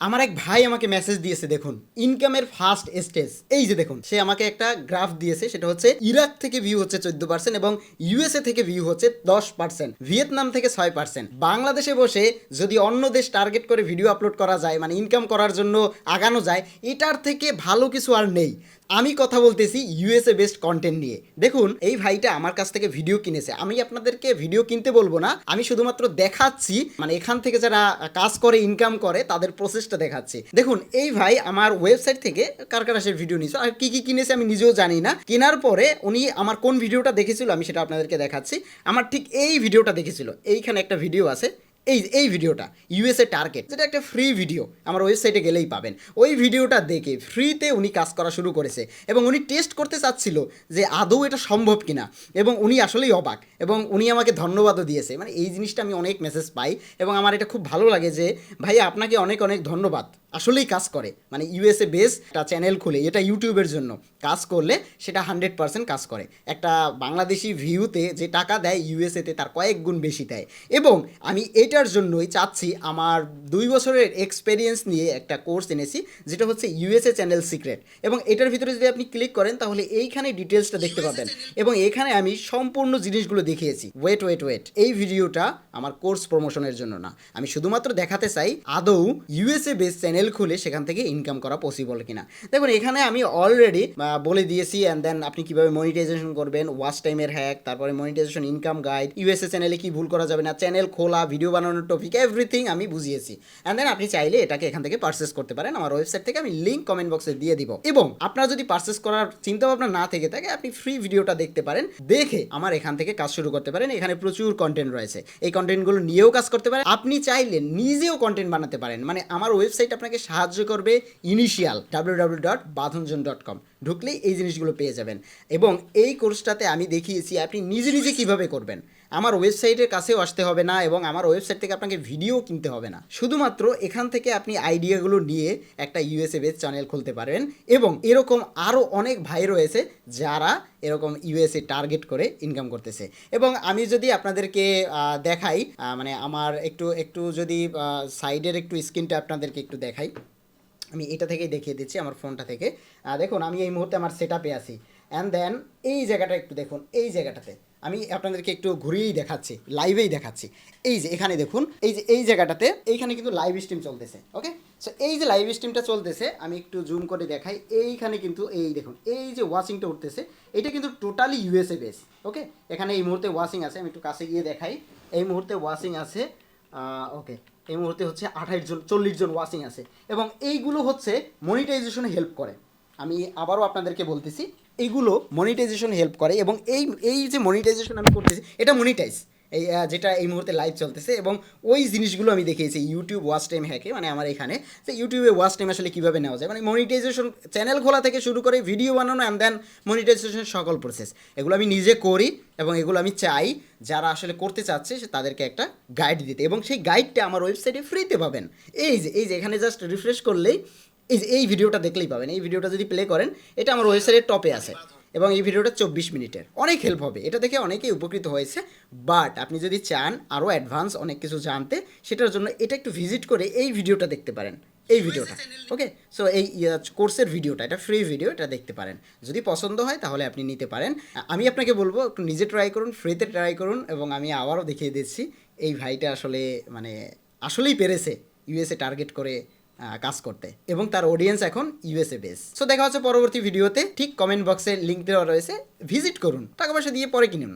আমার এক ভাই আমাকে মেসেজ দিয়েছে, দেখুন ইনকামের ফার্স্ট স্টেজ। এই যে দেখুন, সে আমাকে একটা গ্রাফ দিয়েছে, সেটা হচ্ছে ইরাক থেকে ভিউ হচ্ছে 14% এবং ইউএসএ থেকে ভিউ হচ্ছে 10%, ভিয়েতনাম থেকে 6%। বাংলাদেশে বসে যদি অন্য দেশ টার্গেট করে ভিডিও আপলোড করা যায়, মানে ইনকাম করার জন্য আগানো যায়, এটার থেকে ভালো কিছু আর নেই। আমি কথা বলতেছি ইউএসএ বেসড কন্টেন্ট নিয়ে। দেখুন, এই ভাইটা আমার কাছ থেকে ভিডিও কিনেছে। আমি আপনাদেরকে ভিডিও কিনতে বলবো না, আমি শুধুমাত্র দেখাচ্ছি, মানে এখান থেকে যারা কাজ করে ইনকাম করে তাদের প্রসেসটা দেখাচ্ছি। দেখুন, এই ভাই আমার ওয়েবসাইট থেকে কারকারাসের ভিডিও নিয়েছে, আর কি কি কিনেছে আমি নিজেও জানি না। কেনার পরে উনি আমার কোন ভিডিওটা দেখেছিল আমি সেটা আপনাদেরকে দেখাচ্ছি। আমার ঠিক এই ভিডিওটা দেখেছিল, এইখানে একটা ভিডিও আছে, এই ভিডিওটা ইউএসএ টার্গেট, যেটা একটা ফ্রি ভিডিও, আমার ওয়েবসাইটে গেলেই পাবেন। ওই ভিডিওটা দেখে ফ্রিতে উনি কাজ করা শুরু করেছে এবং উনি টেস্ট করতে চাচ্ছিল যে আদৌ এটা সম্ভব কিনা, এবং উনি আসলেই অবাক এবং উনি আমাকে ধন্যবাদও দিয়েছে। মানে এই জিনিসটা আমি অনেক মেসেজ পাই এবং আমার এটা খুব ভালো লাগে যে ভাইয়া আপনাকে অনেক অনেক ধন্যবাদ, আসলেই কাজ করে। মানে ইউএসএ বেস একটা চ্যানেল খুলে এটা ইউটিউবের জন্য কাজ করলে সেটা 100% কাজ করে। একটা বাংলাদেশি ভিউতে যে টাকা দেয় ইউএসএতে তার কয়েক গুণ বেশি দেয়। এবং আমি এটার জন্যই চাচ্ছি, আমার 2 বছরের এক্সপেরিয়েন্স নিয়ে একটা কোর্স এনেছি, যেটা হচ্ছে ইউএসএ চ্যানেল সিক্রেট। এবং এটার ভিতরে যদি আপনি ক্লিক করেন তাহলে এইখানে ডিটেলসটা দেখতে পাবেন এবং এখানে আমি সম্পূর্ণ জিনিসগুলো দেখিয়েছি। ওয়েট, এই ভিডিওটা আমার কোর্স প্রমোশনের জন্য না, আমি শুধুমাত্র দেখাতে চাই আদৌ ইউএসএ বেস চ্যানেল খুলে সেখান থেকে ইনকাম করা পসিবল কিনা। দেখুন, এখানে আমি অলরেডি বলে দিয়েছি, অ্যান্ড দেন আপনি কিভাবে মনিটাইজেশন করবেন, ওয়াচ টাইমের হ্যাক, তারপরে মনিটাইজেশন, ইনকাম গাইড, ইউএসএ চ্যানেলে কি ভুল করা যাবে না, চ্যানেল খোলা, ভিডিও বানানোর টপিক, এভরিথিং আমি বুঝিয়েছি। অ্যান্ড দেন আপনি চাইলে এটাকে এখান থেকে পারচেস করতে পারেন আমার ওয়েবসাইট থেকে, আমি লিঙ্ক কমেন্ট বক্সে দিয়ে দিব। এবং আপনার যদি পারচেস করার চিন্তা ভাবনা না থেকে থাকে, আপনি ফ্রি ভিডিওটা দেখতে পারেন, দেখে আমার এখান থেকে কাজ শুরু করতে পারেন। এখানে প্রচুর কন্টেন্ট রয়েছে, এই কন্টেন্টগুলো নিয়েও কাজ করতে পারেন। আপনি চাইলে নিজেও কন্টেন্ট বানাতে পারেন। মানে আমার ওয়েবসাইট আপনাকে সাহায্য করবে। ইনিশিয়াল www.badhunjon.com ঢুকলেই এই জিনিসগুলো পেয়ে যাবেন। এবং এই কোর্সটাতে আমি দেখিয়েছি আপনি নিজে নিজে কিভাবে করবেন। আমার ওয়েবসাইটের কাছেও আসতে হবে না এবং আমার ওয়েবসাইট থেকে আপনাকে ভিডিও কিনতে হবে না। শুধুমাত্র এখান থেকে আপনি আইডিয়াগুলো নিয়ে একটা ইউএসএ বেস চ্যানেল খুলতে পারবেন। এবং এরকম আরও অনেক ভাই রয়েছে যারা এরকম ইউএসএ টার্গেট করে ইনকাম করতেছে। এবং আমি যদি আপনাদেরকে দেখাই, মানে আমার একটু একটু যদি সাইডের একটু স্ক্রিনটা আপনাদেরকে একটু দেখাই, আমি এটা থেকেই দেখিয়ে দিচ্ছি আমার ফোনটা থেকে। দেখুন, আমি এই মুহূর্তে আমার সেটআপে আছি। অ্যান্ড দেন এই জায়গাটা একটু দেখুন, এই জায়গাটাতে আমি আপনাদেরকে একটু ঘুরিয়েই দেখাচ্ছি, লাইভেই দেখাচ্ছি। এই যে এখানে দেখুন, এই যে এই জায়গাটাতে, এইখানে কিন্তু লাইভ স্ট্রিম চলতেছে। ওকে, সো এই যে লাইভ স্ট্রিমটা চলতেছে, আমি একটু জুম করে দেখাই। এইখানে কিন্তু এই দেখুন, এই যে ওয়াচিংটা উঠতেছে, এটা কিন্তু টোটালি ইউএসএ বেস। ওকে, এখানে এই মুহূর্তে ওয়াচিং আছে, আমি একটু কাছে গিয়ে দেখাই। এই মুহূর্তে ওয়াচিং আছে, ওকে, এই মুহূর্তে হচ্ছে 28 জন, 40 জন ওয়াচিং আছে। এবং এইগুলো হচ্ছে মনিটাইজেশনে হেল্প করে। আমি আবারও আপনাদেরকে বলতেছি, এইগুলো মনিটাইজেশন হেল্প করে। এবং এই এই যে মনিটাইজেশন আমি করতেছি, এটা মনিটাইজ, এই যেটা এই মুহূর্তে লাইভ চলতেছে। এবং ওই জিনিসগুলো আমি দেখিয়েছি ইউটিউব ওয়াচ টাইম হ্যাকে, মানে আমার এখানে যে ইউটিউবে ওয়াচ টাইম আসলে কীভাবে নেওয়া যায়, মানে মনিটাইজেশন, চ্যানেল খোলা থেকে শুরু করে ভিডিও বানানো অ্যান্ড দেন মনিটাইজেশনের সকল প্রসেস, এগুলো আমি নিজে করি। এবং এগুলো আমি চাই যারা আসলে করতে চাচ্ছে তাদেরকে একটা গাইড দিতে, এবং সেই গাইডটা আমার ওয়েবসাইটে ফ্রিতে পাবেন। এই যে এখানে জাস্ট রিফ্রেশ করলেই এই যে এই ভিডিওটা দেখলেই পাবেন। এই ভিডিওটা যদি প্লে করেন, এটা আমার ওয়েবসাইটের টপে আছে এবং এই ভিডিওটা 24 মিনিটের। অনেক হেল্প হবে, এটা দেখে অনেকেই উপকৃত হয়েছে। বাট আপনি যদি চান আরও অ্যাডভান্স অনেক কিছু জানতে, সেটার জন্য এটা একটু ভিজিট করে এই ভিডিওটা দেখতে পারেন, এই ভিডিওটা। ওকে, সো এই কোর্সের ভিডিওটা, এটা ফ্রি ভিডিও, এটা দেখতে পারেন। যদি পছন্দ হয় তাহলে আপনি নিতে পারেন। আমি আপনাকে বলবো একটু নিজে ট্রাই করুন, ফ্রিতে ট্রাই করুন। এবং আমি আবারও দেখিয়ে দিচ্ছি, এই ভাইটা আসলে মানে আসলেই পেরেছে ইউএসএ টার্গেট করে কাজ করতে, এবং তার অডিয়েন্স এখন ইউএসএ বেস। সো দেখা হচ্ছে পরবর্তী ভিডিওতে। ঠিক কমেন্ট বক্সে লিঙ্ক দেওয়া রয়েছে, ভিজিট করুন, টাকা পয়সা দিয়ে পরে কিনুন।